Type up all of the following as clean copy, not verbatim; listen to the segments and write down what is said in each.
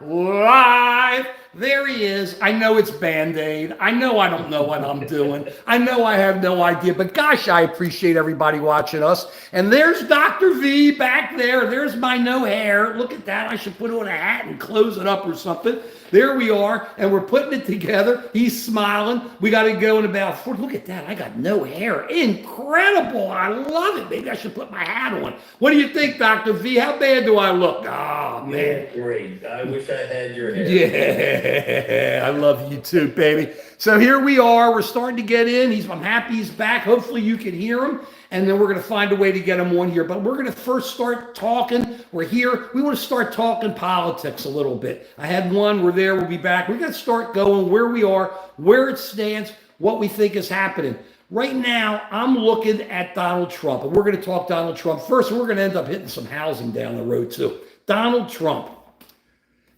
live. There he is. I know it's Band-Aid. I know I don't know what I'm doing. I know I have no idea, but gosh, I appreciate everybody watching us. And there's Dr. V back there. There's my no hair. Look at that. I should put on a hat and close it up or something. There we are, and we're putting it together. He's smiling. We got to go in about 4. Look at that. I got no hair. Incredible. I love it. Maybe I should put my hat on. What do you think, Dr. V? How bad do I look? Oh, man. Yeah, great. I wish I had your hair. Yeah, I love you too, baby. So here we are. We're starting to get in. I'm happy he's back. Hopefully you can hear him. And then we're going to find a way to get him on here. But we're going to first start talking. We're here. We want to start talking politics a little bit. I had one. We're there. We'll be back. We're going to start going where we are, where it stands, what we think is happening. Right now, I'm looking at Donald Trump. And we're going to talk Donald Trump first. And we're going to end up hitting some housing down the road, too. Donald Trump.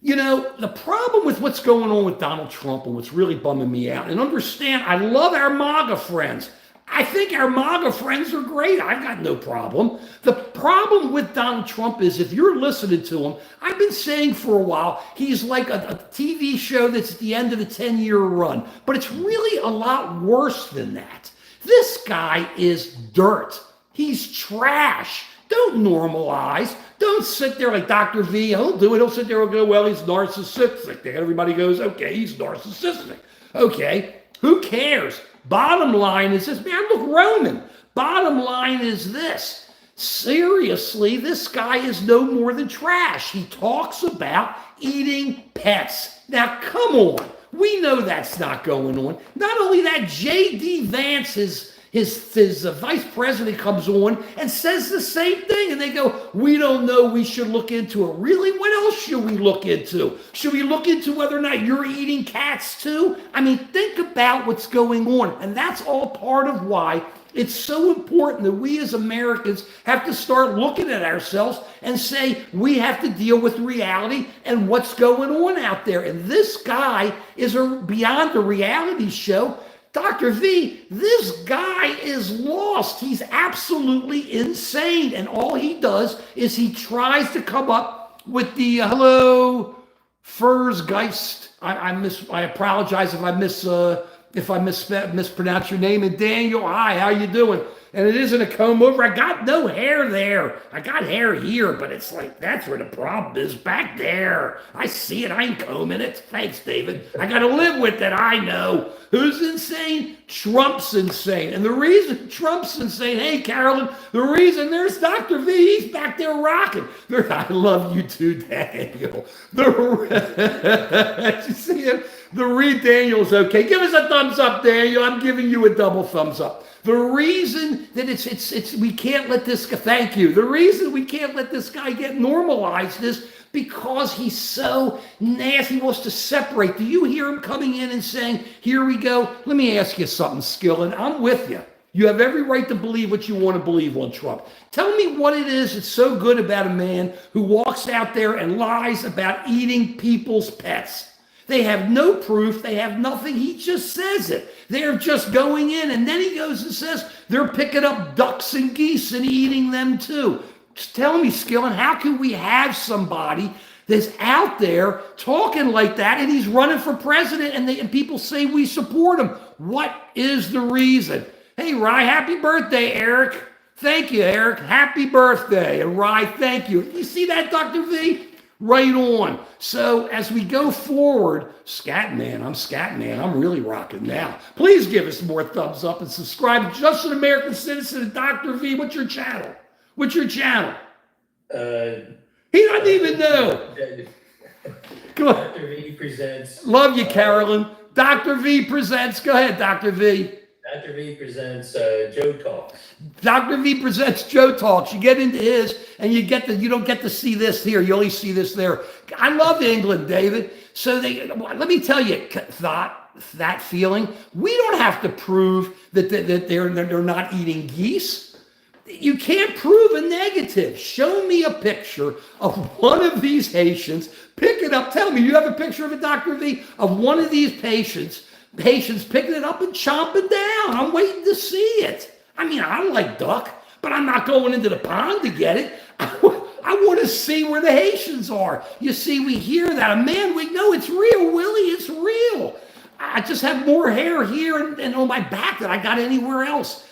You know, the problem with what's going on with Donald Trump and what's really bumming me out, and understand, I love our MAGA friends. I think our MAGA friends are great. I've got no problem. The problem with Donald Trump is if you're listening to him, I've been saying for a while, he's like a TV show that's at the end of the 10-year run. But it's really a lot worse than that. This guy is dirt. He's trash. Don't normalize. Don't sit there like Dr. V. He'll do it. He'll sit there and go, well, he's narcissistic. Everybody goes, okay, he's narcissistic. Okay, who cares? Bottom line is this. Man, look, Roman. Bottom line is this. Seriously, this guy is no more than trash. He talks about eating pets. Now, come on. We know that's not going on. Not only that, J.D. Vance, his vice president, comes on and says the same thing. And they go, we don't know, we should look into it. Really? What else should we look into? Should we look into whether or not you're eating cats too? I mean, think about what's going on. And that's all part of why it's so important that we as Americans have to start looking at ourselves and say, we have to deal with reality and what's going on out there. And this guy is beyond a reality show. Dr. V, this guy is lost. He's absolutely insane. And all he does is he tries to come up with the hello, Furzgeist. I apologize if I mispronounce your name. And Daniel, hi, how you doing? And it isn't a comb over. I got no hair there. I got hair here, but it's like, that's where the problem is, back there. I see it. I ain't combing it. Thanks, David. I got to live with it. I know. Who's insane? Trump's insane. And the reason Trump's insane, hey, Carolyn, the reason there's Dr. V, he's back there rocking. I love you too, Daniel. Did you see him? The Reed Daniel's okay. Give us a thumbs up, Daniel. I'm giving you a double thumbs up. The reason that we can't let this guy, thank you. The reason we can't let this guy get normalized is because he's so nasty. He wants to separate. Do you hear him coming in and saying, here we go? Let me ask you something, Skillen. I'm with you. You have every right to believe what you want to believe on Trump. Tell me what it is that's so good about a man who walks out there and lies about eating people's pets. They have no proof. They have nothing. He just says it. They're just going in. And then he goes and says they're picking up ducks and geese and eating them too. Just tell me, Skillen, how can we have somebody that's out there talking like that and he's running for president and people say we support him? What is the reason? Hey, Rye, happy birthday, Eric. Thank you, Eric. Happy birthday. And Rye, thank you. You see that, Dr. V? Right on. So as we go forward, Scatman, I'm really rocking now. Please give us more thumbs up and subscribe. Just an American Citizen and Dr. V. What's your channel? What's your channel? He doesn't even know. Come on. Dr. V presents. Love you, Carolyn. Dr. V presents. Go ahead, Dr. V. Dr. V presents Joe Talks. Dr. V presents Joe Talks. You get into his, and you don't get to see this here. You only see this there. I love England, David. So let me tell you, that feeling. We don't have to prove that they're not eating geese. You can't prove a negative. Show me a picture of one of these Haitians. Pick it up. Tell me, you have a picture of a Dr. V of one of these patients picking it up and chomping down. I'm waiting to see it. I mean, I don't like duck, but I'm not going into the pond to get it. I want to see where the Haitians are. You see, we hear that. A man, we know it's real, Willie. It's real. I just have more hair here and on my back than I got anywhere else.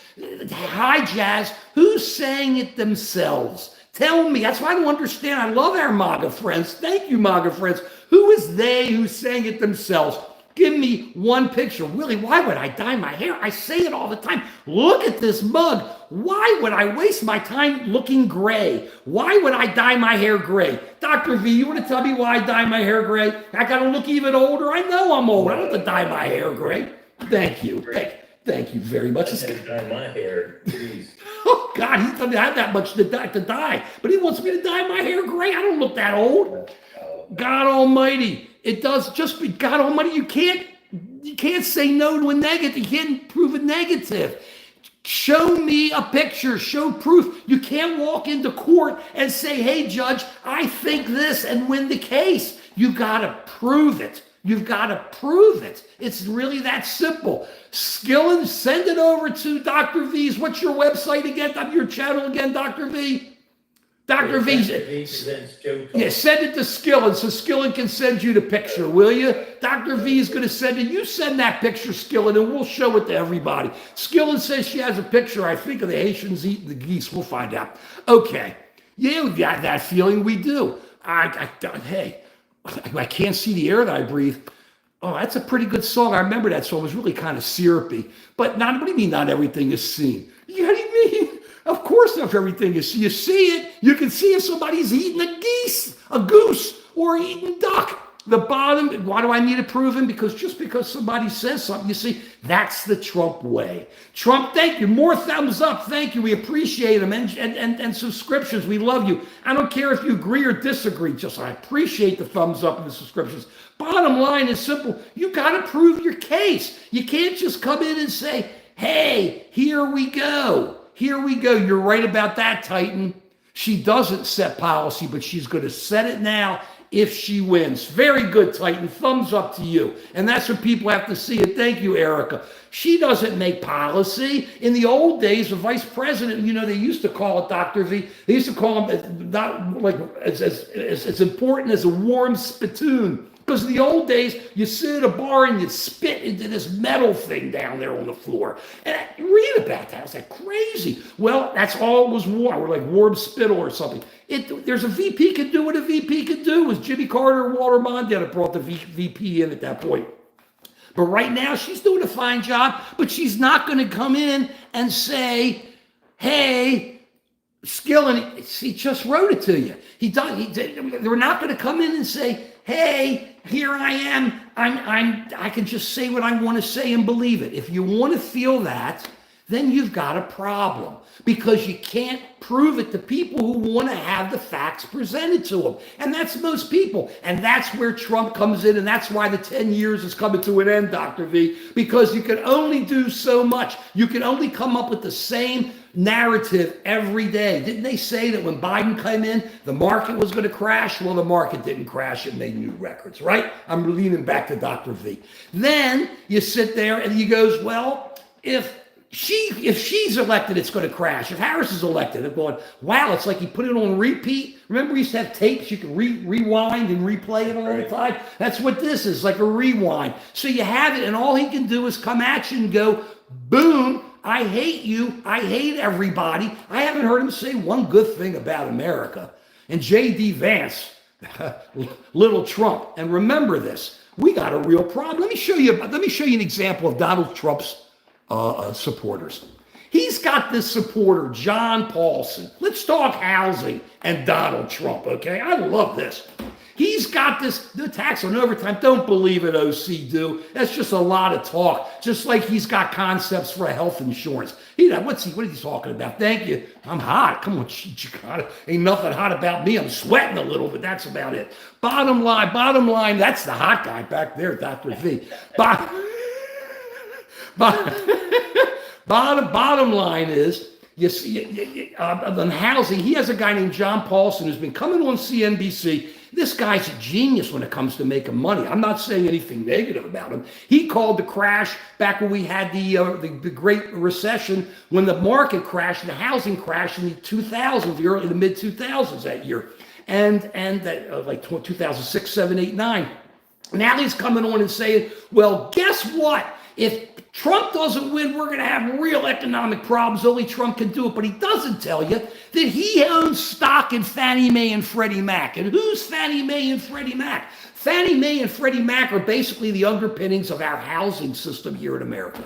Hi, Jazz. Who's saying it themselves? Tell me. That's why I don't understand. I love our MAGA friends. Thank you, MAGA friends. Who is they who's saying it themselves? Give me one picture. Willie, why would I dye my hair? I say it all the time. Look at this mug. Why would I waste my time looking gray? Why would I dye my hair gray? Dr. V, you want to tell me why I dye my hair gray? I got to look even older. I know I'm old. I don't have to dye my hair gray. Thank you. Thank you very much. I can't dye my hair, please. Oh, God, he doesn't have that much to dye. But he wants me to dye my hair gray. I don't look that old. God almighty. It does just be God almighty. You can't say no to a negative. You can't prove a negative. Show me a picture, show proof. You can't walk into court and say, hey, judge, I think this and win the case. You got to prove it. You've got to prove it. It's really that simple. Skillen, send it over to Dr. V's. What's your website again? Your channel again, Dr. V? Dr. V. Presents Joe Talks. Yeah, send it to Skillen so Skillen can send you the picture, will you? Dr. V is going to send it. You send that picture, Skillen, and we'll show it to everybody. Skillen says she has a picture, I think, of the Haitians eating the geese. We'll find out. Okay. Yeah, we got that feeling. We do. Hey, I can't see the air that I breathe. Oh, that's a pretty good song. I remember that song. It was really kind of syrupy. But what do you mean not everything is seen? What do you mean? Of course, not everything is seen. You see it. You can see if somebody's eating a goose, or eating duck. The bottom, why do I need to prove him? Because just because somebody says something, you see, that's the Trump way. Trump, thank you. More thumbs up. Thank you. We appreciate them. And subscriptions. We love you. I don't care if you agree or disagree. Just I appreciate the thumbs up and the subscriptions. Bottom line is simple. You got to prove your case. You can't just come in and say, hey, here we go. Here we go. You're right about that, Titan. She doesn't set policy, but she's going to set it now if she wins. Very good, Titan. Thumbs up to you. And that's what people have to see. And thank you, Erica. She doesn't make policy. In the old days, the vice president, they used to call it Dr. V. They used to call him not like as important as a warm spittoon. Because in the old days, you sit at a bar and you spit into this metal thing down there on the floor. And I read about that. I was like, crazy. Well, that's all it was warm. Or like warm spittle or something. There's a VP can do what a VP can do. It was Jimmy Carter and Walter Mondale that brought the VP in at that point. But right now, she's doing a fine job. But she's not going to come in and say, hey, Skillen, he just wrote it to you. They're not going to come in and say, hey, here I am. I can just say what I want to say and believe it. If you want to feel that, then you've got a problem, because you can't prove it to people who want to have the facts presented to them. And that's most people. And that's where Trump comes in. And that's why the 10 years is coming to an end, Dr. V, because you can only do so much. You can only come up with the same narrative every day. Didn't they say that when Biden came in, the market was going to crash? Well, the market didn't crash. It made new records, right? I'm leaning back to Dr. V. Then you sit there and he goes, well, if she's elected, it's going to crash. If Harris is elected, they're going, wow, it's like he put it on repeat. Remember, we used to have tapes you could rewind and replay it all the time? That's what this is, like a rewind. So you have it, and all he can do is come at you and go, boom, I hate you. I hate everybody. I haven't heard him say one good thing about America. And J.D. Vance, little Trump. And remember this, we got a real problem. Let me show you an example of Donald Trump's supporters. He's got this supporter, John Paulson. Let's talk housing and Donald Trump, okay? I love this. He's got the tax on overtime. Don't believe it, OC do. That's just a lot of talk. Just like he's got concepts for health insurance. What is he talking about? Thank you. I'm hot. Come on, ain't nothing hot about me. I'm sweating a little, but that's about it. Bottom line, that's the hot guy back there, Dr. V. Bottom line is, you see, on housing, he has a guy named John Paulson who's been coming on CNBC This guy's a genius when it comes to making money. I'm not saying anything negative about him. He called the crash back when we had the Great Recession, when the market crashed, the housing crash in the 2000s, in the mid 2000s that year, and that like 2006, 7, 8, 9. Now he's coming on and saying, well, guess what? If Trump doesn't win, we're going to have real economic problems. Only Trump can do it. But he doesn't tell you that he owns stock in Fannie Mae and Freddie Mac. And who's Fannie Mae and Freddie Mac? Fannie Mae and Freddie Mac are basically the underpinnings of our housing system here in America.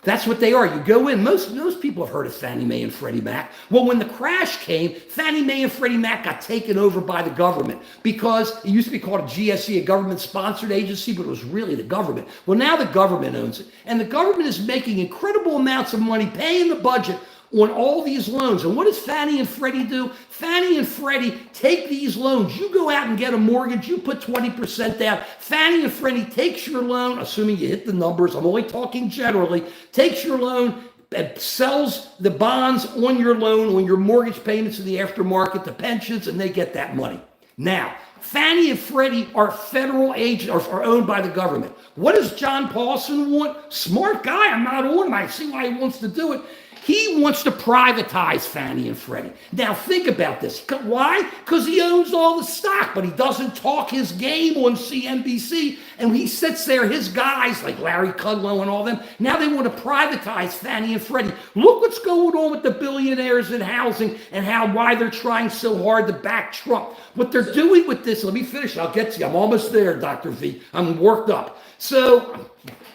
That's what they are. You go in, most people have heard of Fannie Mae and Freddie Mac. Well, when the crash came, Fannie Mae and Freddie Mac got taken over by the government because it used to be called a GSE, a government-sponsored agency, but it was really the government. Well, now the government owns it. And the government is making incredible amounts of money, paying the budget on all these loans. And what does Fannie and Freddie do? Fannie and Freddie take these loans. You go out and get a mortgage, you put 20% down. Fannie and Freddie takes your loan, assuming you hit the numbers, I'm only talking generally, takes your loan and sells the bonds on your loan, on your mortgage payments in the aftermarket, the pensions, and they get that money. Now, Fannie and Freddie are federal agents, are owned by the government. What does John Paulson want? Smart guy, I'm not on him. I see why he wants to do it. He wants to privatize Fannie and Freddie. Now think about this. Why? Because he owns all the stock, but he doesn't talk his game on CNBC. And he sits there, his guys like Larry Kudlow and all them, now they want to privatize Fannie and Freddie. Look what's going on with the billionaires in housing and why they're trying so hard to back Trump. What they're doing with this, let me finish, I'll get to you. I'm almost there, Dr. V. I'm worked up. So,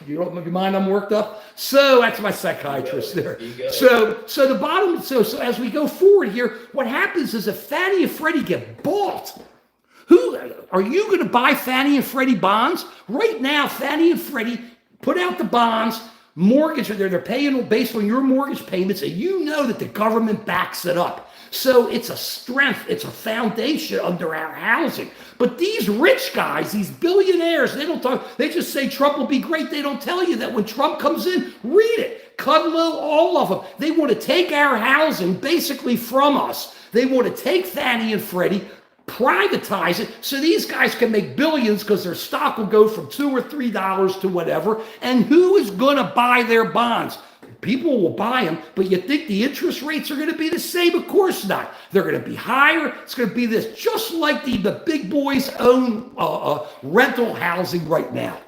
you mind I'm worked up? So that's my psychiatrist there. So the bottom, so as we go forward here, what happens is if Fannie and Freddie get bought, who are you going to buy Fannie and Freddie bonds? Right now, Fannie and Freddie put out the bonds, mortgage, they're paying based on your mortgage payments, and you know that the government backs it up. So it's a strength, it's a foundation under our housing. But these rich guys, these billionaires, they don't talk, they just say Trump will be great. They don't tell you that when Trump comes in, read it. Kudlow, all of them. They want to take our housing basically from us. They want to take Fannie and Freddie, privatize it so these guys can make billions because their stock will go from $2 or $3 to whatever. And who is going to buy their bonds? People will buy them, but you think the interest rates are going to be the same? Of course not. They're going to be higher. It's going to be this, just like the big boys own rental housing right now.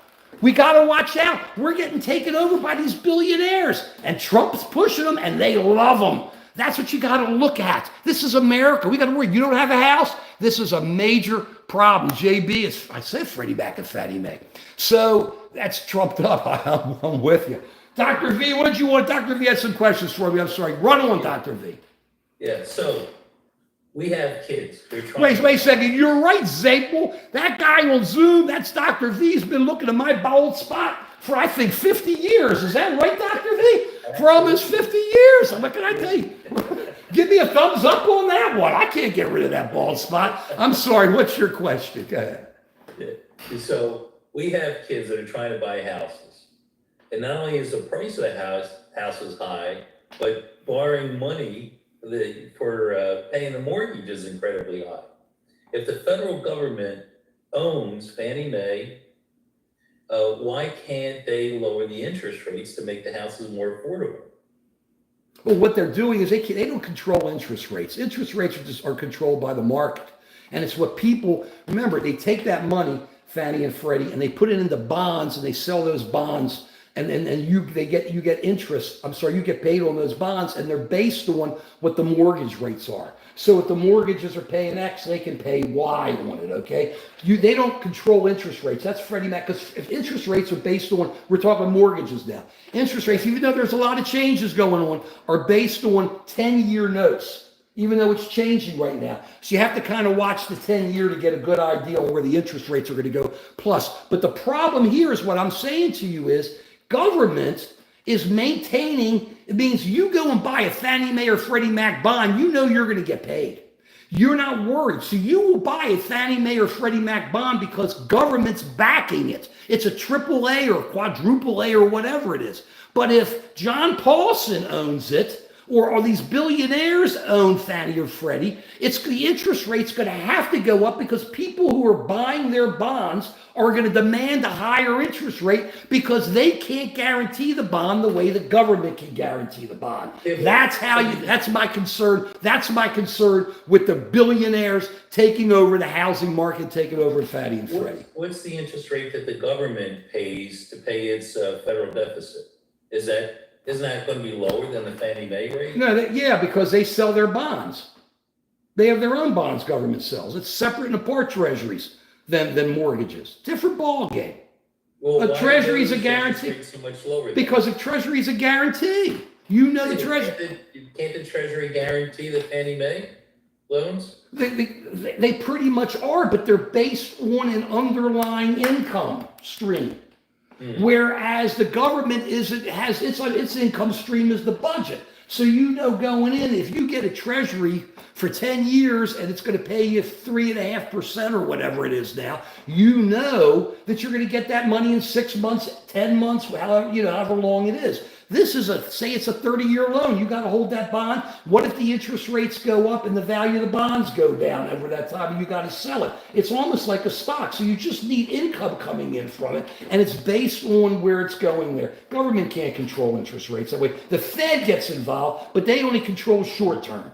We got to watch out. We're getting taken over by these billionaires, and Trump's pushing them, and they love them. That's what you got to look at. This is America. We got to worry. You don't have a house? This is a major problem. JB, I said Freddie Mac and Fannie Mae. So that's trumped up. I'm with you. Dr. V, what did you want? Dr. V had some questions for me. I'm sorry. Run on, Dr. V. Yeah, so we have kids. Wait a second. You're right, Zapel. That guy on Zoom, that's Dr. V. He's been looking at my bald spot for, I think, 50 years. Is that right, Dr. V? For almost 50 years. What can I tell you? Give me a thumbs up on that one. I can't get rid of that bald spot. I'm sorry. What's your question? Go ahead. Yeah. So we have kids that are trying to buy houses. And not only is the price of the house high, but borrowing money for paying the mortgage is incredibly high. If the federal government owns Fannie Mae, why can't they lower the interest rates to make the houses more affordable? Well, what they're doing is they don't control interest rates. Interest rates are controlled by the market. And it's what people, remember, they take that money, Fannie and Freddie, and they put it into bonds and they sell those bonds. And you get interest. You get paid on those bonds, and they're based on what the mortgage rates are. So if the mortgages are paying X, they can pay Y on it. Okay, they don't control interest rates. That's Freddie Mac. Because if interest rates are based on, we're talking mortgages now. Interest rates, even though there's a lot of changes going on, are based on 10-year notes. Even though it's changing right now. So you have to kind of watch the 10-year to get a good idea on where the interest rates are going to go plus. But the problem here is what I'm saying to you is, government is maintaining, it means you go and buy a Fannie Mae or Freddie Mac bond, you know you're going to get paid. You're not worried. So you will buy a Fannie Mae or Freddie Mac bond because government's backing it. It's a AAA or quadruple A or whatever it is. But if John Paulson owns it, or are these billionaires own Fanny or Freddie, it's the interest rate's going to have to go up because people who are buying their bonds are going to demand a higher interest rate because they can't guarantee the bond the way the government can guarantee the bond. That's my concern. That's my concern with the billionaires taking over the housing market, taking over Fannie and Freddie. What's the interest rate that the government pays to pay its federal deficit? Isn't that going to be lower than the Fannie Mae rate? No, because they sell their bonds. They have their own bonds government sells. It's separate and apart treasuries than mortgages. Different ball game. Well, A treasury is a guarantee. So much lower because a treasury is a guarantee. You know the treasury. Can't the treasury guarantee the Fannie Mae loans? They pretty much are, but they're based on an underlying income stream. Whereas the government has its income stream is the budget. So you know going in, if you get a treasury for 10 years and it's going to pay you 3.5% or whatever it is now, you know that you're going to get that money in 6 months, 10 months, however long it is. This is say it's a 30-year loan. You got to hold that bond. What if the interest rates go up and the value of the bonds go down over that time and you got to sell it? It's almost like a stock. So you just need income coming in from it, and it's based on where it's going there. Government can't control interest rates that way. The Fed gets involved, but they only control short term.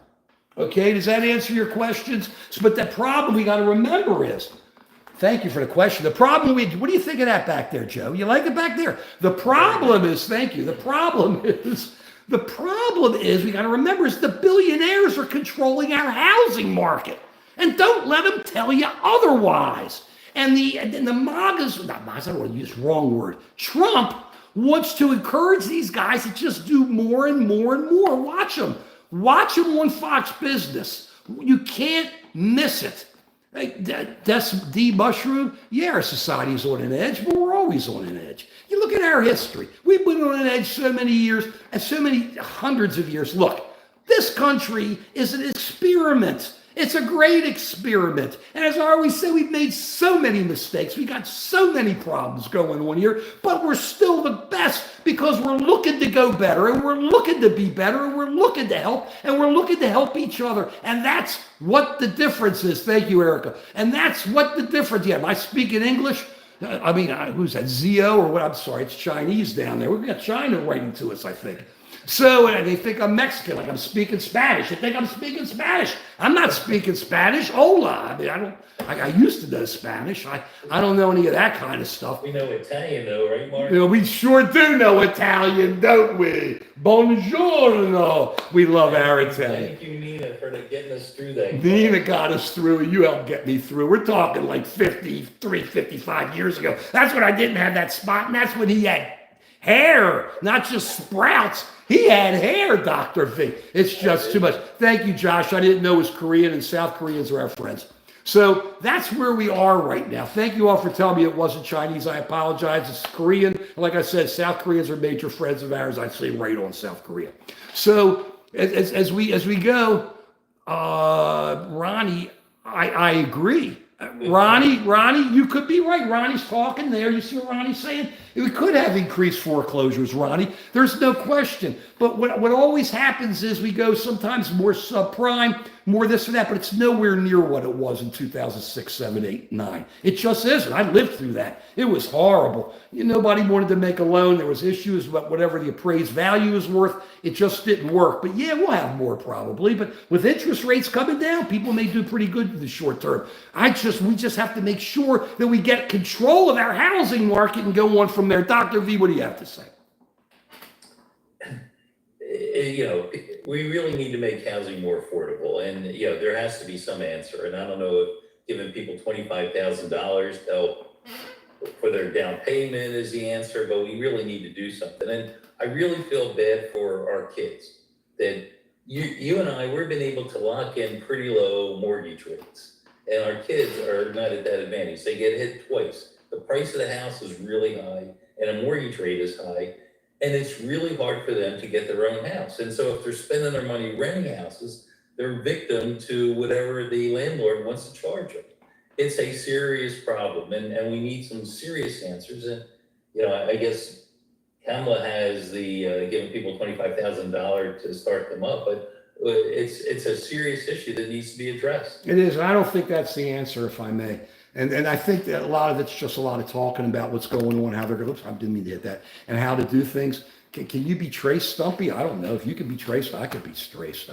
Okay, does that answer your questions? But the problem we got to remember is, thank you for the question. The problem, what do you think of that back there, Joe? You like it back there? The problem is, thank you. The problem is we got to remember is the billionaires are controlling our housing market. And don't let them tell you otherwise. And the MAGAs, not MAGAs, I don't want to use the wrong word. Trump wants to encourage these guys to just do more and more and more. Watch them on Fox Business. You can't miss it. D mushroom, yeah, our society is on an edge, but we're always on an edge. You look at our history. We've been on an edge so many years and so many hundreds of years. Look, this country is an experiment. It's a great experiment. And as I always say, we've made so many mistakes. We got so many problems going on here, but we're still the best because we're looking to go better and we're looking to be better and we're looking to help and we're looking to help each other. And that's what the difference is. Thank you, Erica. And that's what the difference is. Am I speaking English? Who's that? Zio or what? I'm sorry, it's Chinese down there. We've got China writing to us, I think. So they think I'm Mexican, like I'm speaking Spanish. They think I'm speaking Spanish. I'm not speaking Spanish. Hola. I used to know Spanish. I don't know any of that kind of stuff. We know Italian though, right, Mark? We sure do know Italian, don't we? Buongiorno. We love our Italian. Thank you, Nina, for getting us through that. Nina got us through. You helped get me through. We're talking like 53, 55 years ago. That's when I didn't have that spot, and that's when he had hair, not just sprouts. He had hair, Dr. V. It's just too much. Thank you, Josh. I didn't know it was Korean, and South Koreans are our friends. So that's where we are right now. Thank you all for telling me it wasn't Chinese. I apologize. It's Korean. And like I said, South Koreans are major friends of ours. I'd say right on South Korea. So as we go, Ronnie, I agree. Ronnie, you could be right. Ronnie's talking there. You see what Ronnie's saying? We could have increased foreclosures, Ronnie. There's no question. But what always happens is we go sometimes more subprime, more this or that, but it's nowhere near what it was in 2006, 7, 8, 9. It just isn't. I lived through that. It was horrible. Nobody wanted to make a loan. There was issues about whatever the appraised value is worth. It just didn't work. But yeah, we'll have more probably. But with interest rates coming down, people may do pretty good in the short term. We just have to make sure that we get control of our housing market and go on from there. Dr. V, what do you have to say? We really need to make housing more affordable, and there has to be some answer. And I don't know if giving people $25,000 to help for their down payment is the answer, but we really need to do something. And I really feel bad for our kids that you and I, we've been able to lock in pretty low mortgage rates, and our kids are not at that advantage. They get hit twice. The price of the house is really high, and a mortgage rate is high. And it's really hard for them to get their own house. And so if they're spending their money renting houses, they're victim to whatever the landlord wants to charge them. It's a serious problem, and we need some serious answers. And, I guess Kamala has the giving people $25,000 to start them up, but it's a serious issue that needs to be addressed. It is. I don't think that's the answer, if I may. And I think that a lot of it's just a lot of talking about what's going on, how they're going to, I didn't mean to hit that, and how to do things. Can you be traced, Stumpy? I don't know. If you can be traced, I could be traced.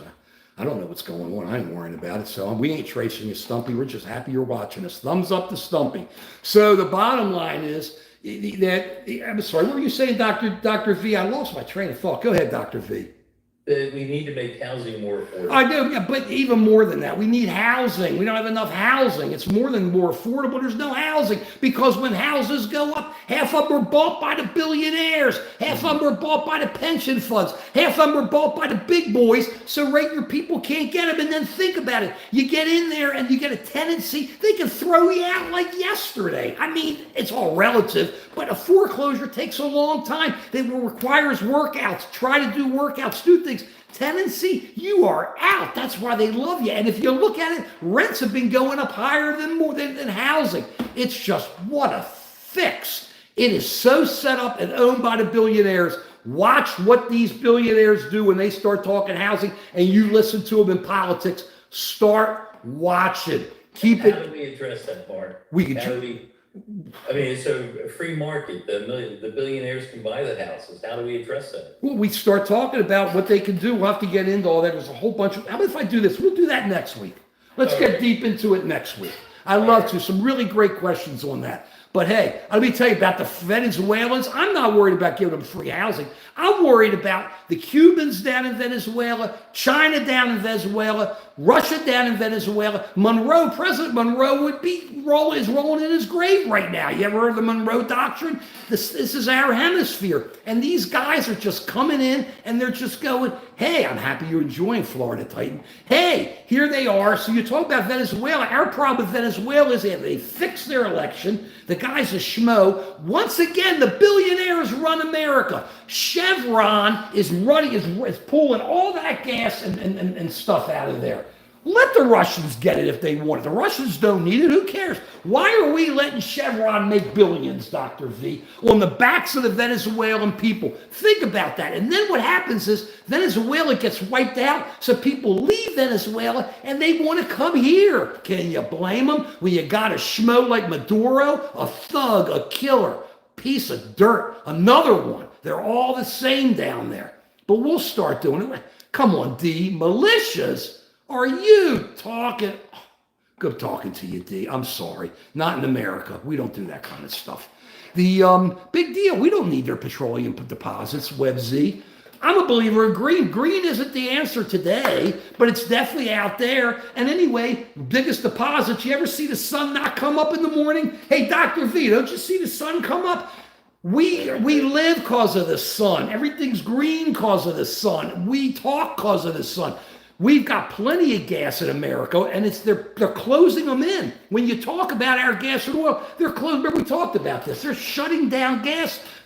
I don't know what's going on. I ain't worrying about it. So we ain't tracing you, Stumpy. We're just happy you're watching us. Thumbs up to Stumpy. So the bottom line is that, I'm sorry, what were you saying, Dr. V? I lost my train of thought. Go ahead, Dr. V. That we need to make housing more affordable. I do, yeah, but even more than that, we need housing. We don't have enough housing. It's more than more affordable. There's no housing because when houses go up, half of them are bought by the billionaires, half of them are bought by the pension funds, half of them are bought by the big boys, so regular people can't get them. And then think about it. You get in there and you get a tenancy, they can throw you out like yesterday. I mean, it's all relative, but a foreclosure takes a long time. It requires workouts. Try to do workouts, do things. Tenancy, you are out. That's why they love you. And if you look at it, rents have been going up higher than housing. It's just what a fix. It is so set up and owned by the billionaires. Watch what these billionaires do when they start talking housing and you listen to them in politics. Start watching. Keep it. How do we address that, Mark? I mean, it's a free market. The billionaires can buy the houses. How do we address that? Well, we start talking about what they can do. We'll have to get into all that. There's a whole bunch of. How about if I do this? We'll do that next week. Let's get deep into it next week. I love to. Some really great questions on that. But hey, let me tell you about the Venezuelans. I'm not worried about giving them free housing. I'm worried about the Cubans down in Venezuela, China down in Venezuela, Russia down in Venezuela. President Monroe is rolling in his grave right now. You ever heard of the Monroe Doctrine? This is our hemisphere. And these guys are just coming in and they're just going, hey, I'm happy you're enjoying Florida, Titan. Hey, here they are. So you talk about Venezuela. Our problem with Venezuela is they fixed their election. The guy's a schmo. Once again, the billionaires run America. Chevron is pulling all that gas and stuff out of there. Let the Russians get it if they want it. The Russians don't need it. Who cares? Why are we letting Chevron make billions, Dr. V, on the backs of the Venezuelan people? Think about that. And then what happens is Venezuela gets wiped out, so people leave Venezuela and they want to come here. Can you blame them when you got a schmo like Maduro, a thug, a killer, piece of dirt, another one? They're all the same down there. But we'll start doing it. Come on, D. Militias? Are you talking? Good talking to you, D. I'm sorry. Not in America. We don't do that kind of stuff. The big deal. We don't need their petroleum deposits, Web Z. I'm a believer in green. Green isn't the answer today, but it's definitely out there. And anyway, biggest deposits. You ever see the sun not come up in the morning? Hey, Dr. V, don't you see the sun come up? We live because of the sun. Everything's green because of the sun. We talk because of the sun. We've got plenty of gas in America, and they're closing them in. When you talk about our gas and oil, they're closing. Remember we talked about this. They're shutting down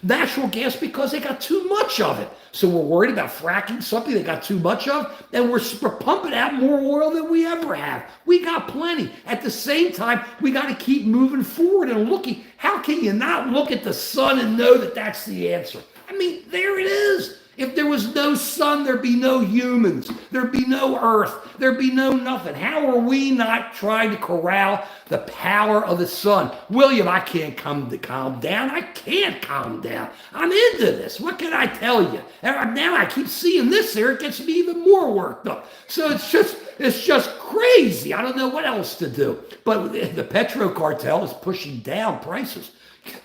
natural gas, because they got too much of it. So we're worried about fracking something they got too much of, and we're pumping out more oil than we ever have. We got plenty. At the same time, we got to keep moving forward and looking. How can you not look at the sun and know that that's the answer? I mean, there it is. If there was no sun, there'd be no humans. There'd be no earth. There'd be no nothing. How are we not trying to corral the power of the sun? William, I can't calm down. I can't calm down. I'm into this. What can I tell you? Now I keep seeing this here. It gets me even more worked up. So it's just crazy. I don't know what else to do. But the petro cartel is pushing down prices.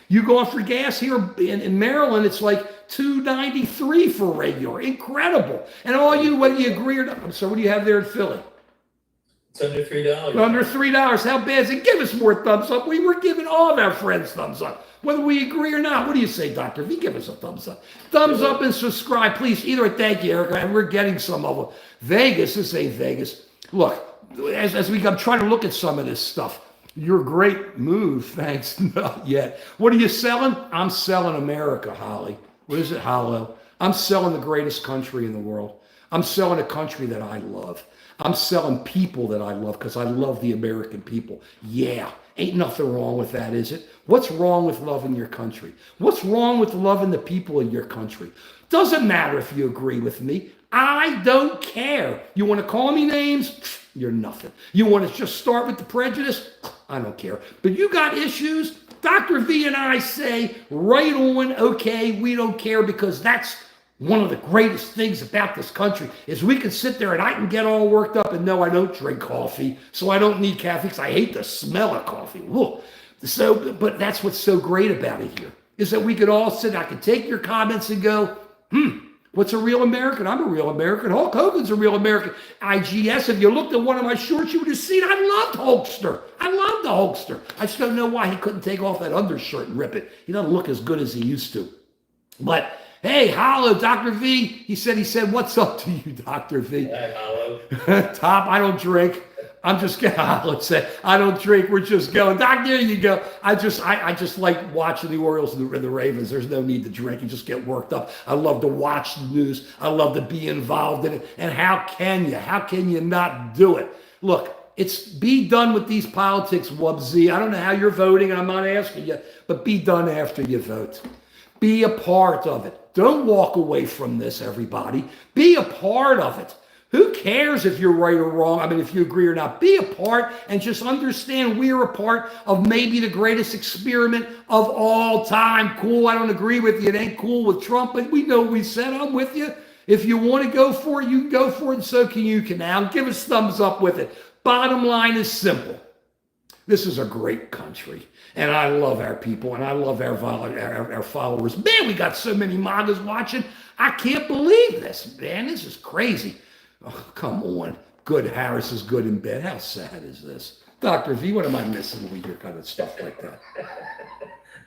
You going for gas here in Maryland, it's like $2.93 for regular. Incredible. And whether you agree or not, so what do you have there in Philly? It's under $3. Under $3. How bad is it? Give us more thumbs up. We were giving all of our friends thumbs up, whether we agree or not. What do you say, Dr. V? Give us a thumbs up. Thumbs up and subscribe, please. Either way, thank you, Erica. And we're getting some of them. Vegas, this ain't Vegas. Look, I'm trying to look at some of this stuff. Your great move, thanks. Not yet. What are you selling? I'm selling America, Holly. What is it, Hollow? I'm selling the greatest country in the world. I'm selling a country that I love. I'm selling people that I love because I love the American people. Yeah. Ain't nothing wrong with that, is it? What's wrong with loving your country? What's wrong with loving the people of your country? Doesn't matter if you agree with me. I don't care. You want to call me names? You're nothing. You want to just start with the prejudice? I don't care. But you got issues? Dr. V and I say right on, okay, we don't care, because that's one of the greatest things about this country is we can sit there and I can get all worked up, and no, I don't drink coffee, so I don't need caffeine because I hate the smell of coffee. Whoa. So, but that's what's so great about it here, is that we could all sit, I could take your comments and go, what's a real American? I'm a real American. Hulk Hogan's a real American. IGS, if you looked at one of my shorts, you would have seen I loved Hulkster. I loved the Hulkster. I just don't know why he couldn't take off that undershirt and rip it. He doesn't look as good as he used to. But hey, Hollow, Dr. V, he said, what's up to you, Dr. V? Hi, Hollow. Top, I don't drink. I'm just going to I don't drink. We're just going. Doc, there you go. I just like watching the Orioles and the Ravens. There's no need to drink. You just get worked up. I love to watch the news. I love to be involved in it. And how can you? How can you not do it? Look, it's be done with these politics, Wubsy. I don't know how you're voting. I'm not asking you, but be done after you vote. Be a part of it. Don't walk away from this, everybody. Be a part of it. Who cares if you're right or wrong? I mean, if you agree or not, be a part and just understand we're a part of maybe the greatest experiment of all time. Cool, I don't agree with you. It ain't cool with Trump, but we know we said I'm with you. If you want to go for it, you can go for it, and so can you. Can now give us thumbs up with it. Bottom line is simple. This is a great country, and I love our people, and I love our followers. Man, we got so many MAGAs watching. I can't believe this, man. This is crazy. Oh, come on. Good Harris is good in bed. How sad is this? Dr. V, what am I missing when we hear kind of stuff like that?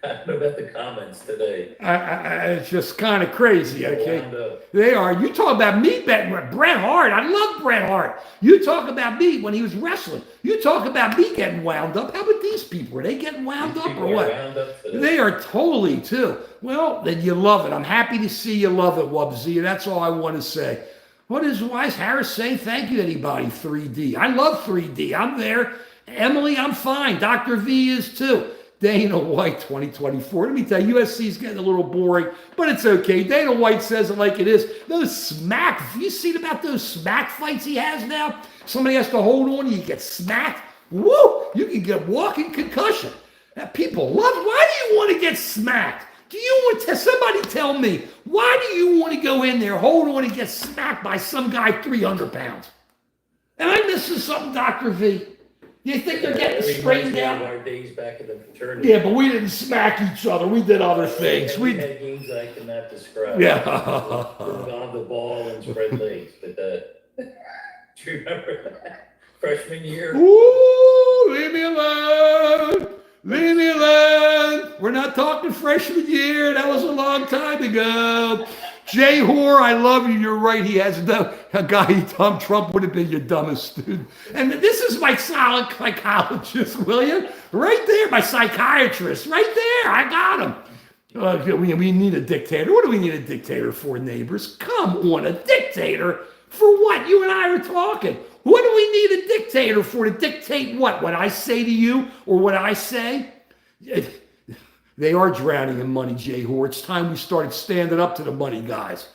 I don't know about the comments today. It's just kind of crazy, okay? They are. You talk about me betting Bret Hart. I love Bret Hart. You talk about me when he was wrestling. You talk about me getting wound up. How about these people? Are they getting wound up or what? They are totally too. Well, then you love it. I'm happy to see you love it, Wubsy. That's all I want to say. Why is Harris saying thank you to anybody? 3D. I love 3D. I'm there. Emily, I'm fine. Dr. V is too. Dana White 2024. Let me tell you, USC is getting a little boring, but it's okay. Dana White says it like it is. Those smack, have you seen about those smack fights he has now? Somebody has to hold on, you get smacked. Woo! You can get walking concussion. People love it. Why do you want to get smacked? Do you want to, somebody tell me, why do you want to go in there, hold on, and get smacked by some guy 300 pounds? Am I missing something, Dr. V? You think they're getting straightened out? Our days back in the fraternity. Yeah, but we didn't smack each other. We did other things. We had games I cannot describe. Yeah. On the ball and spread legs. But do you remember that? Freshman year? Ooh, leave me alone. Leave me alone. We're not talking freshman year. That was a long time ago. Jay Hoare, I love you. You're right. He has no, a guy dumb. Trump would have been your dumbest student. And this is my solid psychologist, William. Right there, my psychiatrist. Right there. I got him. We need a dictator. What do we need a dictator for, neighbors? Come on, a dictator? For what? You and I are talking. What do we need a dictator for? To dictate what? What I say to you or what I say? They are drowning in money, Jay Hoare. It's time we started standing up to the money guys.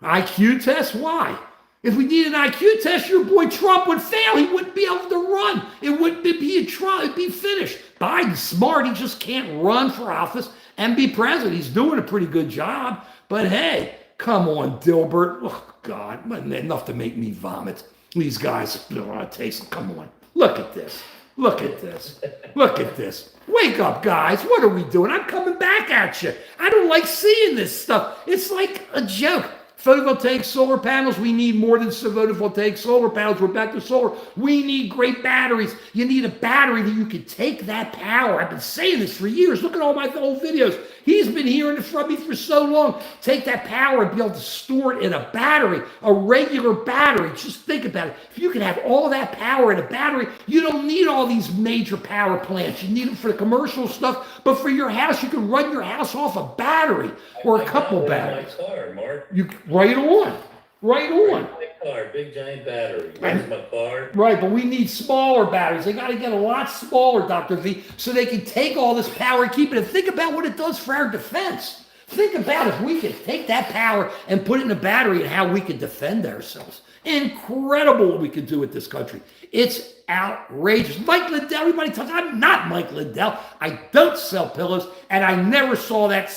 IQ test? Why? If we need an IQ test, your boy Trump would fail. He wouldn't be able to run. It wouldn't be a trial. It'd be finished. Biden's smart. He just can't run for office and be president. He's doing a pretty good job. But hey, come on, Dilbert. Oh, God, enough to make me vomit. These guys, taste. Come on. Look at this. Look at this. Look at this. Wake up, guys. What are we doing? I'm coming back at you. I don't like seeing this stuff. It's like a joke. Photovoltaic solar panels, we need more than photovoltaic solar panels. We're back to solar. We need great batteries. You need a battery that you can take that power. I've been saying this for years. Look at all my old videos. He's been hearing it from me for so long. Take that power and be able to store it in a battery, a regular battery. Just think about it. If you can have all that power in a battery, you don't need all these major power plants. You need them for the commercial stuff, but for your house, you can run your house off a battery or a couple batteries. My car, Mark. You right on. Right Where's on. my car? Big giant battery. Where's my car? Right, but we need smaller batteries. They got to get a lot smaller, Dr. V, so they can take all this power and keep it. And think about what it does for our defense. Think about if we could take that power and put it in a battery and how we could defend ourselves. Incredible what we could do with this country. It's outrageous. Mike Lindell, everybody talks, I'm not Mike Lindell. I don't sell pillows, and I never saw that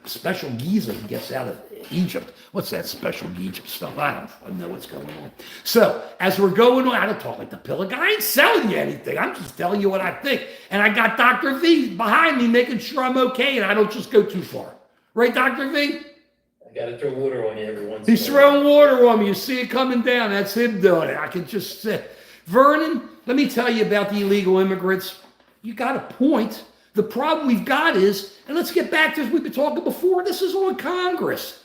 special geezer he gets out of Egypt. What's that special Egypt stuff? I don't know what's going on. So as we're going on, I don't talk like the pillow guy. I ain't selling you anything. I'm just telling you what I think. And I got Dr. V behind me making sure I'm okay and I don't just go too far. Right, Dr. V? I got to throw water on you every once in a while. He's throwing water on me. You see it coming down. That's him doing it. I can just say, Vernon, let me tell you about the illegal immigrants. You got a point. The problem we've got is, and let's get back to this, we've been talking before, this is on Congress.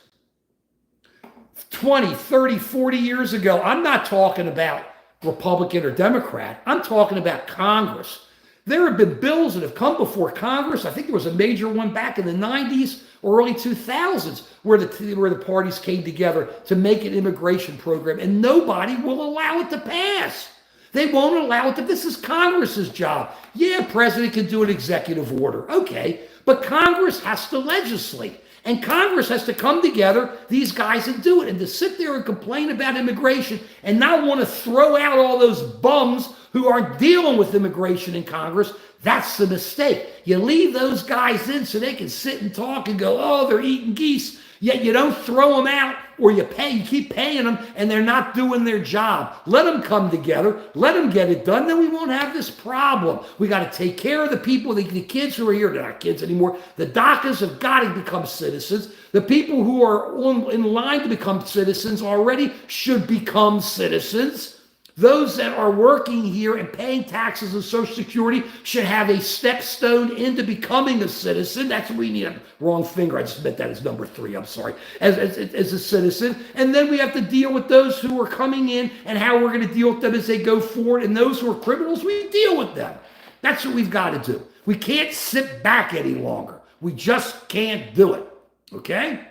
20, 30, 40 years ago, I'm not talking about Republican or Democrat. I'm talking about Congress. There have been bills that have come before Congress. I think there was a major one back in the 90s or early 2000s where the parties came together to make an immigration program, and nobody will allow it to pass. They won't allow it to. This is Congress's job. Yeah, president can do an executive order. Okay, but Congress has to legislate. And Congress has to come together, these guys, and do it. And to sit there and complain about immigration and not want to throw out all those bums who aren't dealing with immigration in Congress, that's the mistake. You leave those guys in so they can sit and talk and go, oh, they're eating geese. Yet you don't throw them out, or you keep paying them, and they're not doing their job. Let them come together. Let them get it done. Then we won't have this problem. We got to take care of the people, the kids who are here. They're not kids anymore. The DACAs have got to become citizens. The people who are in line to become citizens already should become citizens. Those that are working here and paying taxes and Social Security should have a stepstone into becoming a citizen. That's what we need. Wrong finger. I just meant that as number 3. I'm sorry. As a citizen. And then we have to deal with those who are coming in and how we're going to deal with them as they go forward. And those who are criminals, we deal with them. That's what we've got to do. We can't sit back any longer. We just can't do it. Okay?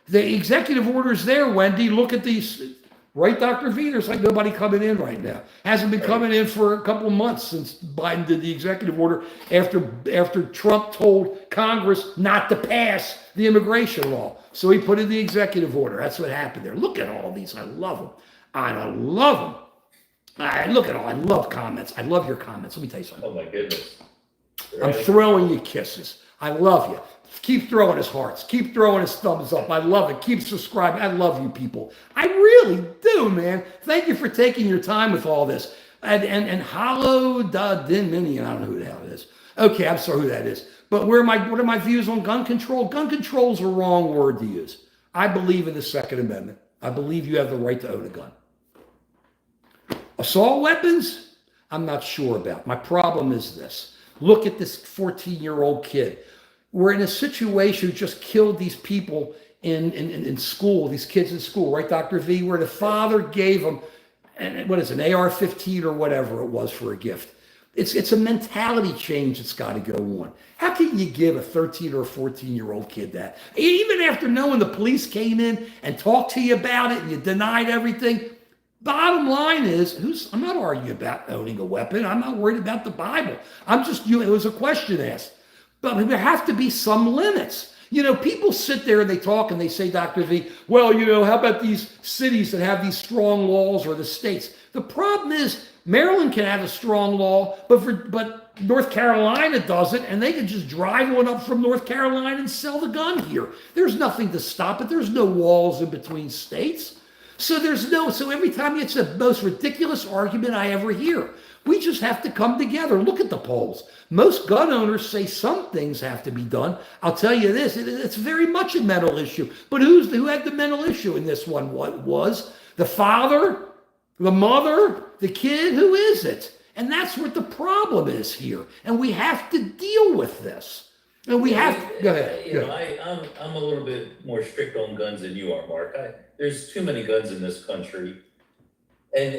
The executive order's there, Wendy. Look at these. Right, Dr. V? There's like nobody coming in right now. Hasn't been coming in for a couple of months since Biden did the executive order after Trump told Congress not to pass the immigration law. So he put in the executive order. That's what happened there. Look at all these. I love them. I love them. Look at all. I love comments. I love your comments. Let me tell you something. Oh, my goodness. I'm throwing you kisses. I love you. Keep throwing his hearts. Keep throwing his thumbs up. I love it. Keep subscribing. I love you people. I really do, man. Thank you for taking your time with all this. And Hollow Din Mini, I don't know who the hell it is. Okay, I'm sorry who that is. But what are my views on gun control? Gun control is a wrong word to use. I believe in the Second Amendment. I believe you have the right to own a gun. Assault weapons, I'm not sure about. My problem is this. Look at this 14-year-old kid. We're in a situation who just killed these people in school, these kids in school, right, Dr. V, where the father gave them, an AR-15 or whatever it was for a gift. It's a mentality change that's got to go on. How can you give a 13 or 14-year-old kid that? Even after knowing the police came in and talked to you about it and you denied everything, bottom line is, I'm not arguing about owning a weapon. I'm not worried about the Bible. It was a question asked. But there have to be some limits. You know, people sit there and they talk and they say, Dr. V, well, how about these cities that have these strong laws or the states? The problem is Maryland can have a strong law, but North Carolina doesn't, and they can just drive one up from North Carolina and sell the gun here. There's nothing to stop it. There's no walls in between states. So every time it's the most ridiculous argument I ever hear. We just have to come together. Look at the polls. Most gun owners say some things have to be done. I'll tell you this, it's very much a mental issue. But who had the mental issue in this one? What was? The father? The mother? The kid? Who is it? And that's what the problem is here. And we have to deal with this. And we have to, go ahead. I'm a little bit more strict on guns than you are, Mark. There's too many guns in this country. And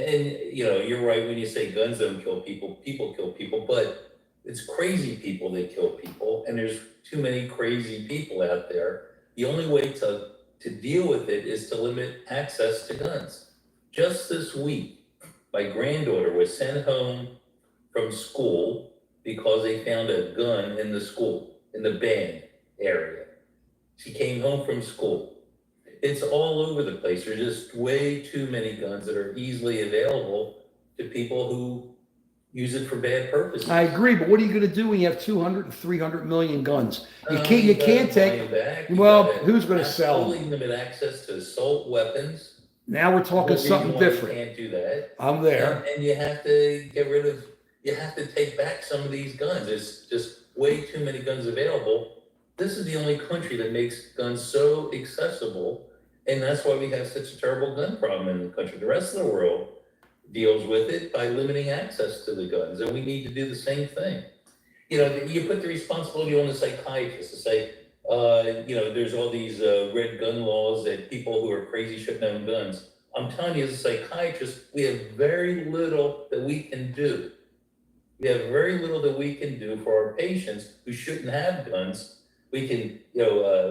you're right when you say guns don't kill people, people kill people, but it's crazy people that kill people, and there's too many crazy people out there. The only way to to deal with it is to limit access to guns. Just this week, my granddaughter was sent home from school because they found a gun in the school, in the band area. She came home from school. It's all over the place. There's just way too many guns that are easily available to people who use it for bad purposes. I agree, but what are you going to do when you have 200 and 300 million guns? You can't take. Well, who's going to sell them? Absolutely limit access to assault weapons. Now we're talking something different. You can't do that. I'm there. And you have to get rid of. You have to take back some of these guns. There's just way too many guns available. This is the only country that makes guns so accessible, and that's why we have such a terrible gun problem in the country. The rest of the world deals with it by limiting access to the guns, and we need to do the same thing. You know, you put the responsibility on the psychiatrist to say, there's all these red gun laws that people who are crazy shouldn't own guns. I'm telling you, as a psychiatrist, we have very little that we can do. We have very little that we can do for our patients who shouldn't have guns. We can,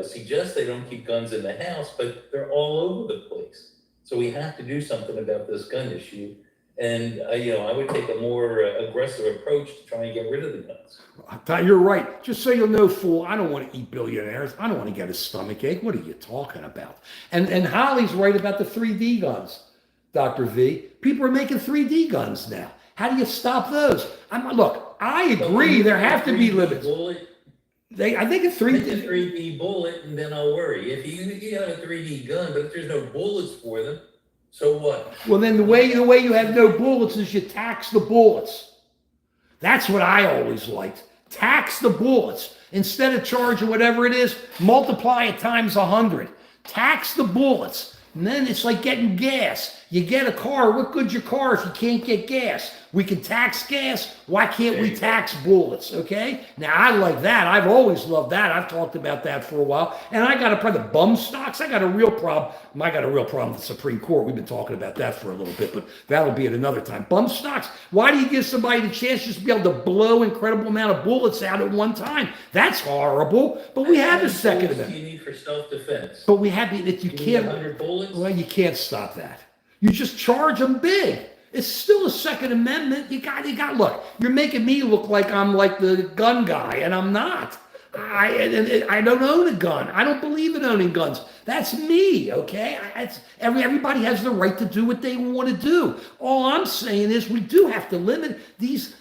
suggest they don't keep guns in the house, but they're all over the place. So we have to do something about this gun issue. And, I would take a more aggressive approach to try and get rid of the guns. You're right. Just so you'll know, fool, I don't want to eat billionaires. I don't want to get a stomach ache. What are you talking about? And Holly's right about the 3D guns, Dr. V. People are making 3D guns now. How do you stop those? Look, I agree there have to be limits. I think a 3D bullet, and then I'll worry. If you have a 3D gun, but if there's no bullets for them, so what? Well, then the way you have no bullets is you tax the bullets. That's what I always liked. Tax the bullets. Instead of charging whatever it is, multiply it times 100. Tax the bullets. And then it's like getting gas. You get a car. What good's your car if you can't get gas? We can tax gas. Why can't we tax bullets? Okay? Now, I like that. I've always loved that. I've talked about that for a while. And I got a problem. The bum stocks, I got a real problem. I got a real problem with the Supreme Court. We've been talking about that for a little bit, but that'll be at another time. Bum stocks. Why do you give somebody the chance just to be able to blow incredible amount of bullets out at one time? That's horrible. But we have a Second Amendment. You need for self-defense. But we have it. You can't. 100 bullets? Well, you can't stop that. You just charge them big. It's still a Second Amendment. You got. Look, you're making me look like I'm like the gun guy, and I'm not. I don't own a gun. I don't believe in owning guns. That's me, okay? Everybody has the right to do what they want to do. All I'm saying is we do have to limit these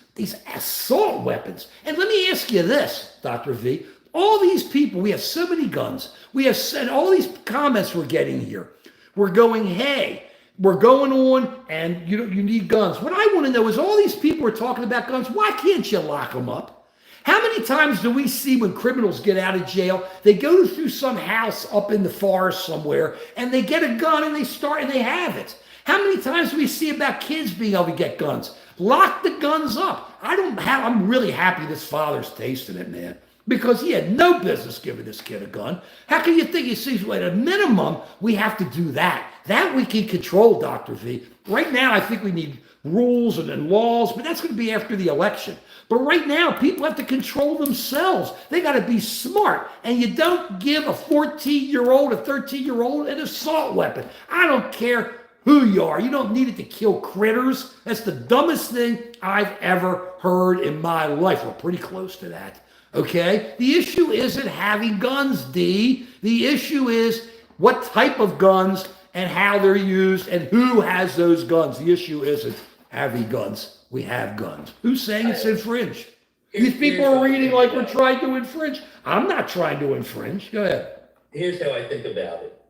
assault weapons. And let me ask you this, Dr. V. All these people, we have so many guns. We have said all these comments we're getting here. We're going, hey, we're going on, and you need guns. What I want to know is all these people are talking about guns. Why can't you lock them up? How many times do we see when criminals get out of jail, they go through some house up in the forest somewhere, and they get a gun, and they have it? How many times do we see about kids being able to get guns? Lock the guns up. I'm really happy this father's tasting it, man, because he had no business giving this kid a gun. How can you think he sees, at a minimum, we have to do that. That we can control, Dr. V. Right now, I think we need rules and laws, but that's going to be after the election. But right now, people have to control themselves. They got to be smart. And you don't give a 14-year-old, a 13-year-old an assault weapon. I don't care who you are. You don't need it to kill critters. That's the dumbest thing I've ever heard in my life. We're pretty close to that. Okay? The issue isn't having guns, D. The issue is what type of guns and how they're used and who has those guns. The issue isn't having guns. We have guns. Who's saying it's infringed? These people are reading like we're trying to infringe. I'm not trying to infringe. Go ahead. Here's how I think about it.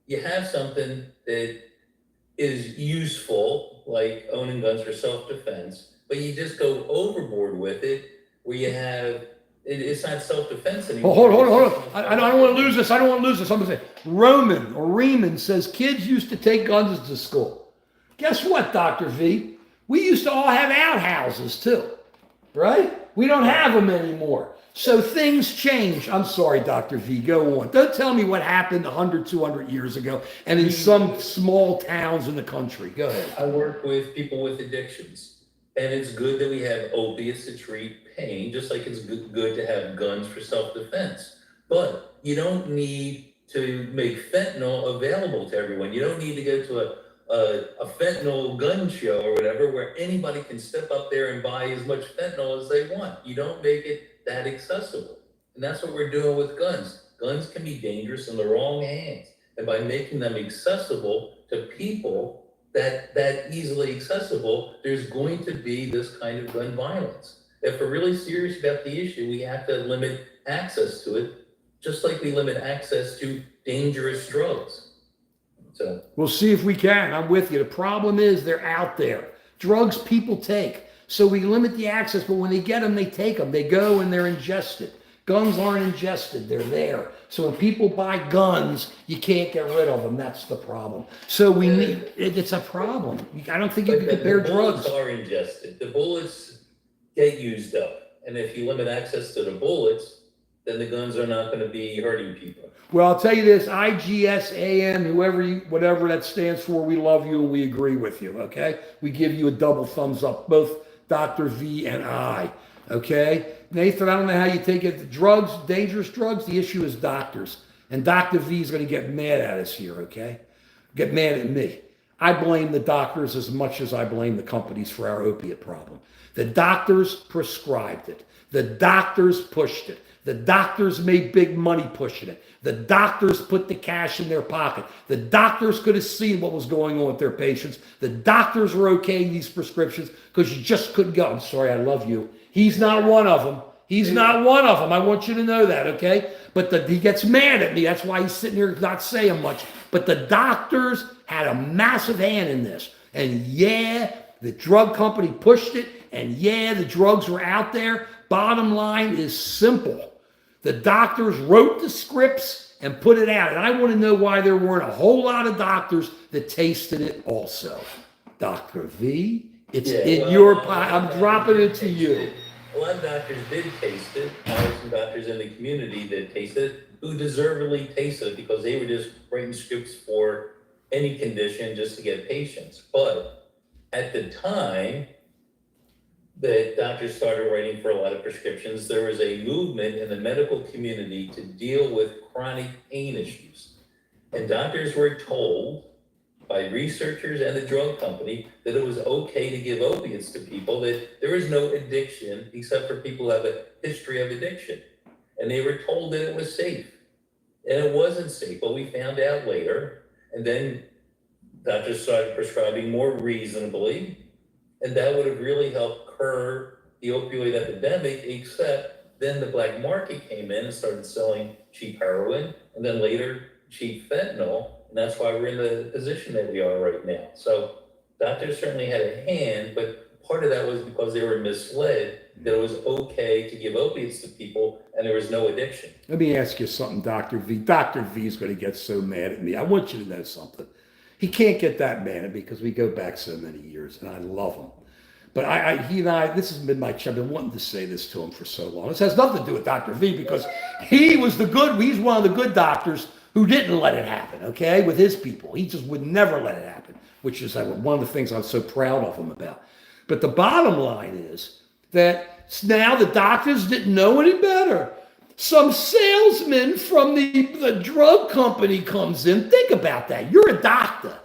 You have something that is useful, like owning guns for self-defense, but you just go overboard with it where you have it's not self-defense anymore. Hold on. I don't want to lose this. I'm going to say Riemann says kids used to take guns to school. Guess what, Dr. V? We used to all have outhouses too, right? We don't have them anymore. So things change. I'm sorry, Dr. V, go on. Don't tell me what happened 100, 200 years ago and in some small towns in the country. Go ahead. I work with people with addictions. And it's good that we have opiates to treat pain, just like it's good to have guns for self-defense. But you don't need to make fentanyl available to everyone. You don't need to go to a fentanyl gun show or whatever, where anybody can step up there and buy as much fentanyl as they want. You don't make it that accessible. And that's what we're doing with guns. Guns can be dangerous in the wrong hands. And by making them accessible to people that easily accessible, there's going to be this kind of gun violence. If we're really serious about the issue, we have to limit access to it, just like we limit access to dangerous drugs. So we'll see if we can. I'm with you. The problem is they're out there. Drugs people take. So we limit the access, but when they get them, they take them. They go and they're ingested. Guns aren't ingested. They're there. So when people buy guns, you can't get rid of them. That's the problem. So we need, it's a problem. I don't think you can compare drugs. The bullets are ingested. The bullets get used up. And if you limit access to the bullets, then the guns are not going to be hurting people. Well, I'll tell you this, IGSAN, whatever that stands for, we love you and we agree with you, okay? We give you a double thumbs up, both Dr. V and I, okay? Nathan, I don't know how you take it. Drugs, dangerous drugs, the issue is doctors. And Dr. V is going to get mad at us here, okay? Get mad at me. I blame the doctors as much as I blame the companies for our opiate problem. The doctors prescribed it. The doctors pushed it. The doctors made big money pushing it. The doctors put the cash in their pocket. The doctors could have seen what was going on with their patients. The doctors were okaying these prescriptions because you just couldn't go. I'm sorry, I love you. He's not one of them. He's not one of them. I want you to know that, okay? But he gets mad at me. That's why he's sitting here not saying much. But the doctors had a massive hand in this. And yeah, the drug company pushed it. And yeah, the drugs were out there. Bottom line is simple. The doctors wrote the scripts and put it out. And I want to know why there weren't a whole lot of doctors that tasted it also. Dr. V, it's in your pot. I'm dropping it to you. A lot of doctors did taste it. There were some doctors in the community that tasted it who deservedly tasted it because they were just writing scripts for any condition just to get patients. But at the time that doctors started writing for a lot of prescriptions, there was a movement in the medical community to deal with chronic pain issues. And doctors were told by researchers and the drug company that it was okay to give opiates to people, that there is no addiction except for people who have a history of addiction. And they were told that it was safe. And it wasn't safe, but we found out later. And then doctors started prescribing more reasonably. And that would have really helped curb the opioid epidemic, except then the black market came in and started selling cheap heroin, and then later cheap fentanyl. And that's why we're in the position that we are right now. So doctors certainly had a hand, but part of that was because they were misled that it was okay to give opiates to people and there was no addiction. Let me ask you something, Dr. V. Dr. V is going to get so mad at me. I want you to know something. He can't get that mad at me because we go back so many years and I love him. But he and I, this has been my, I've been wanting to say this to him for so long. This has nothing to do with Dr. V because he's one of the good doctors who didn't let it happen, okay, with his people. He just would never let it happen, which is one of the things I'm so proud of him about. But the bottom line is that now the doctors didn't know any better. Some salesman from the drug company comes in. Think about that. You're a doctor.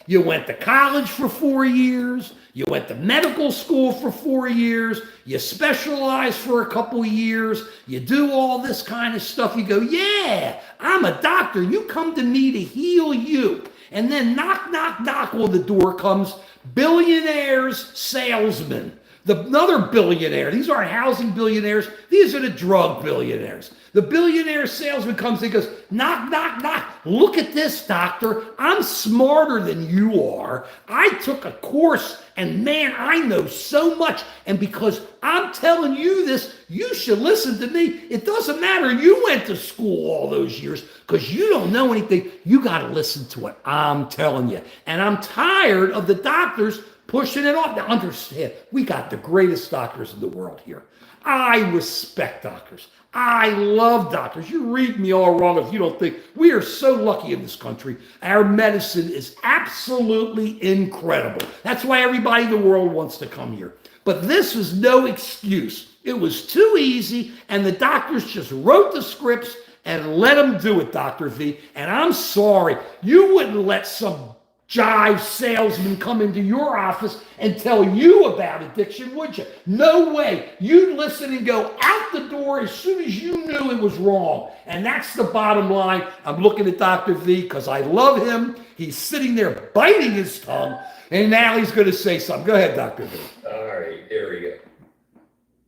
You went to college for 4 years. You went to medical school for 4 years. You specialized for a couple of years. You do all this kind of stuff. You go, yeah, I'm a doctor. You come to me to heal you. And then knock, knock, knock on the door comes billionaires salesman. Another billionaire. These aren't housing billionaires. These are the drug billionaires. The billionaire salesman comes and goes, knock, knock, knock. Look at this, doctor. I'm smarter than you are. I took a course and man, I know so much. And because I'm telling you this, you should listen to me. It doesn't matter. You went to school all those years because you don't know anything. You got to listen to what I'm telling you. And I'm tired of the doctors pushing it off. Now understand, we got the greatest doctors in the world here. I respect doctors. I love doctors. You read me all wrong if you don't think we are so lucky in this country. Our medicine is absolutely incredible. That's why everybody in the world wants to come here. But this is no excuse. It was too easy, and the doctors just wrote the scripts and let them do it, Dr. V. And I'm sorry, you wouldn't let some jive salesman come into your office and tell you about addiction, would you? No way. You'd listen and go out the door as soon as you knew it was wrong. And that's the bottom line. I'm looking at Dr. V because I love him. He's sitting there biting his tongue, and now he's going to say something. Go ahead, Dr. V. All right, here we go.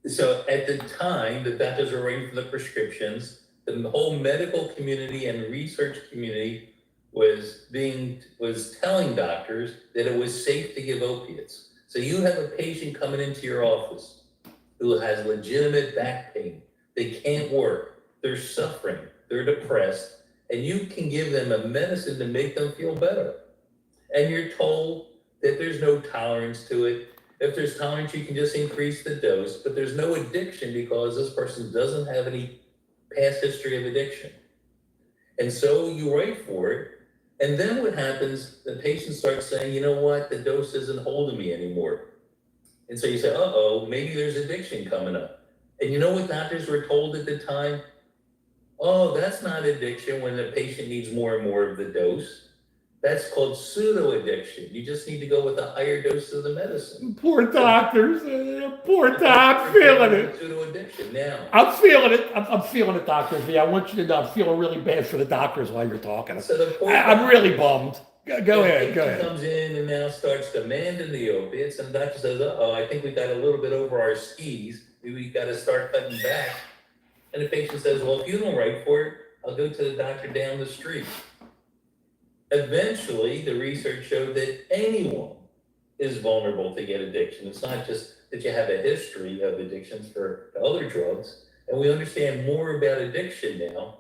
So at the time, the doctors were writing for the prescriptions. The whole medical community and research community was telling doctors that it was safe to give opiates. So you have a patient coming into your office who has legitimate back pain. They can't work. They're suffering. They're depressed. And you can give them a medicine to make them feel better. And you're told that there's no tolerance to it. If there's tolerance, you can just increase the dose, but there's no addiction because this person doesn't have any past history of addiction. And so you write for it. And then what happens, the patient starts saying, you know what, the dose isn't holding me anymore. And so you say, uh-oh, maybe there's addiction coming up. And you know what doctors were told at the time? Oh, that's not addiction when the patient needs more and more of the dose. That's called pseudo-addiction. You just need to go with a higher dose of the medicine. Poor doctors. Poor doc. I'm feeling it. Pseudo-addiction now. I'm feeling it. I'm feeling it, Dr. V. I want you to know I'm feeling really bad for the doctors while you're talking. So I'm really bummed. Go ahead. Patient comes in and now starts demanding the opiates, and the doctor says, uh-oh, I think we got a little bit over our skis. We got to start cutting back. And the patient says, well, if you don't write for it, I'll go to the doctor down the street. Eventually, the research showed that anyone is vulnerable to get addiction. It's not just that you have a history of addictions for other drugs, and we understand more about addiction now,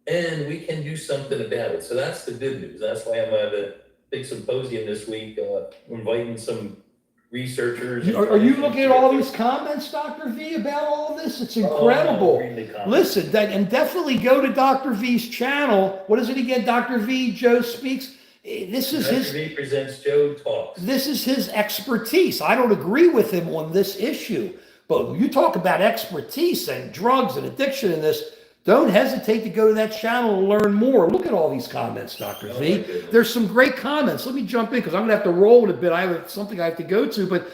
and we can do something about it. So that's the good news. That's why I'm at a big symposium this week, inviting some researchers. Are you looking at all these comments, Dr. V, about all of this? It's incredible. Listen, and definitely go to Dr. V's channel. What is it again? Dr. V, Joe Speaks. This is Dr. V presents, Joe Talks. This is his expertise. I don't agree with him on this issue, but you talk about expertise and drugs and addiction in this. Don't hesitate to go to that channel and learn more. Look at all these comments, Dr. V. There's some great comments. Let me jump in because I'm going to have to roll it a bit. I have something I have to go to, but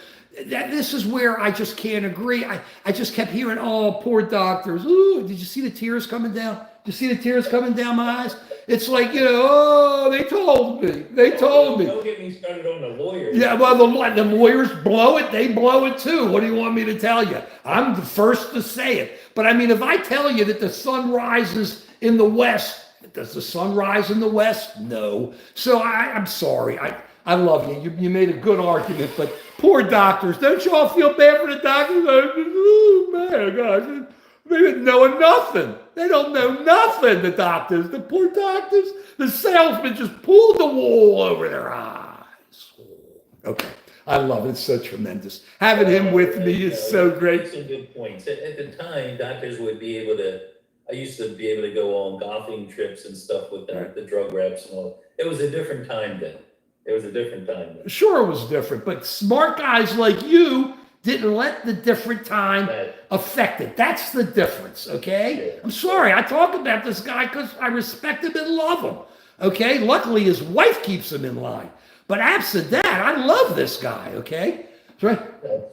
this is where I just can't agree. I just kept hearing, oh, poor doctors. Ooh, did you see the tears coming down? Did you see the tears coming down my eyes? It's like, oh, they told me. They told me. Don't get me started on the lawyers. Yeah, well, the lawyers blow it. They blow it too. What do you want me to tell you? I'm the first to say it. But I mean, if I tell you that the sun rises in the west, does the sun rise in the west? No. So I'm sorry. I love you. You made a good argument, but poor doctors. Don't you all feel bad for the doctors? Oh, man, gosh. They didn't know nothing. They don't know nothing, the doctors. The poor doctors. The salesman just pulled the wool over their eyes. Okay. I love it. It's so tremendous. Having him with me is so great. Some good points. At the time, doctors would be able to, I used to be able to go on golfing trips and stuff with the drug reps and all. It was a different time then. Sure, it was different, but smart guys like you didn't let the different time affect it. That's the difference, okay? Yeah. I'm sorry. I talk about this guy because I respect him and love him, okay? Luckily, his wife keeps him in line. But absent that, I love this guy, okay? Right?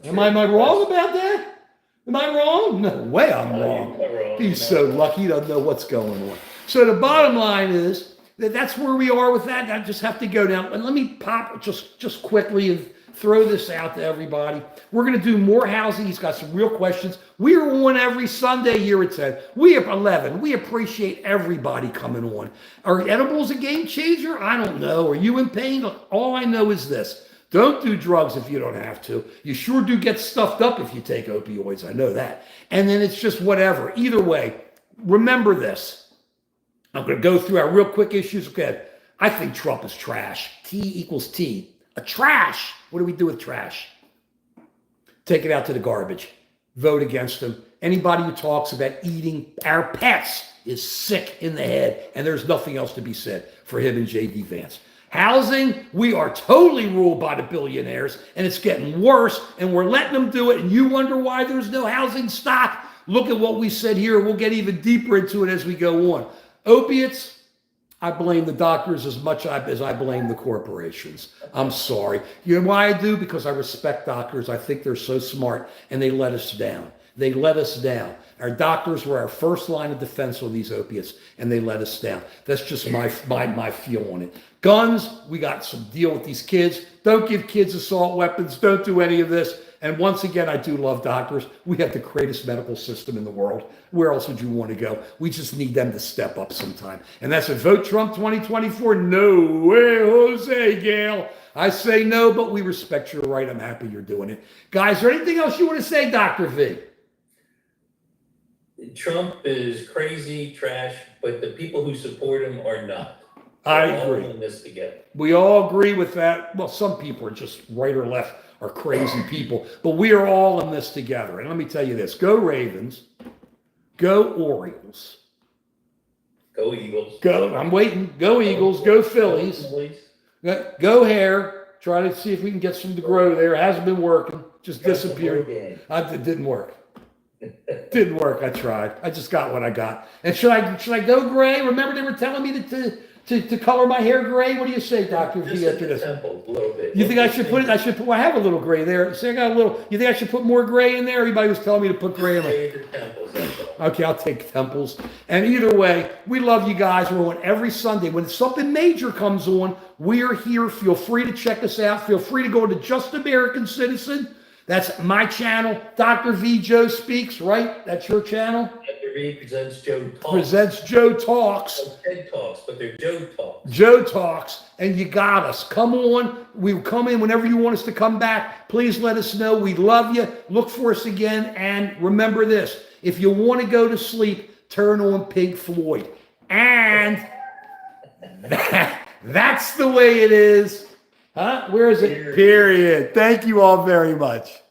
Am I wrong about that? Am I wrong? No way I'm wrong. He's so lucky he doesn't know what's going on. So the bottom line is that's where we are with that. I just have to go down. And let me pop just quickly and throw this out to everybody. We're going to do more housing. He's got some real questions. We are on every Sunday here at 10. We have 11. We appreciate everybody coming on. Are edibles a game changer? I don't know. Are you in pain? All I know is this. Don't do drugs if you don't have to. You sure do get stuffed up if you take opioids. I know that. And then it's just whatever. Either way, remember this. I'm going to go through our real quick issues. Okay. I think Trump is trash. T equals T. A trash. What do we do with trash? Take it out to the garbage. Vote against him. Anybody who talks about eating our pets is sick in the head, and there's nothing else to be said for him and J.D. Vance. Housing, we are totally ruled by the billionaires, and it's getting worse, and we're letting them do it, and you wonder why there's no housing stock? Look at what we said here. We'll get even deeper into it as we go on. Opiates, I blame the doctors as much as I blame the corporations. I'm sorry. You know why I do? Because I respect doctors. I think they're so smart, and they let us down. They let us down. Our doctors were our first line of defense on these opiates, and they let us down. That's just my feel on it. Guns, we got some deal with these kids. Don't give kids assault weapons. Don't do any of this. And once again, I do love doctors. We have the greatest medical system in the world. Where else would you want to go? We just need them to step up sometime. And that's a vote Trump 2024. No way, Jose Gale. I say no, but we respect your right. I'm happy you're doing it. Guys, is there anything else you want to say, Dr. V? Trump is crazy, trash, but the people who support him are not. I We're agree. all in this together. We all agree with that. Well, some people are just right or left are crazy people, but we are all in this together. And let me tell you this, go Ravens, go Orioles. Go Eagles. Go, I'm waiting. Go Eagles, go Phillies. Go Hair. Try to see if we can get some to grow there. It hasn't been working. Just disappeared. It didn't work. Didn't work. I tried. I just got what I got. And should I go gray? Remember they were telling me to color my hair gray? What do you say, Dr. V, after this? Temples, a little bit. You think I should put it? Well, I have a little gray there. See, I got a little. You think I should put more gray in there? Everybody was telling me to put gray in my. Okay, I'll take temples. And either way, we love you guys. We're on every Sunday. When something major comes on, we're here. Feel free to check us out. Feel free to go to Just American Citizen. That's my channel. Dr. V Joe Speaks, right? That's your channel? Dr. V presents Joe Talks. Presents Joe Talks. TED Talks, but they're Joe Talks. Joe Talks, and you got us. Come on. We come in whenever you want us to come back. Please let us know. We love you. Look for us again. And remember this. If you want to go to sleep, turn on Pink Floyd. And that's the way it is. Huh? Where is it? Period. Thank you all very much.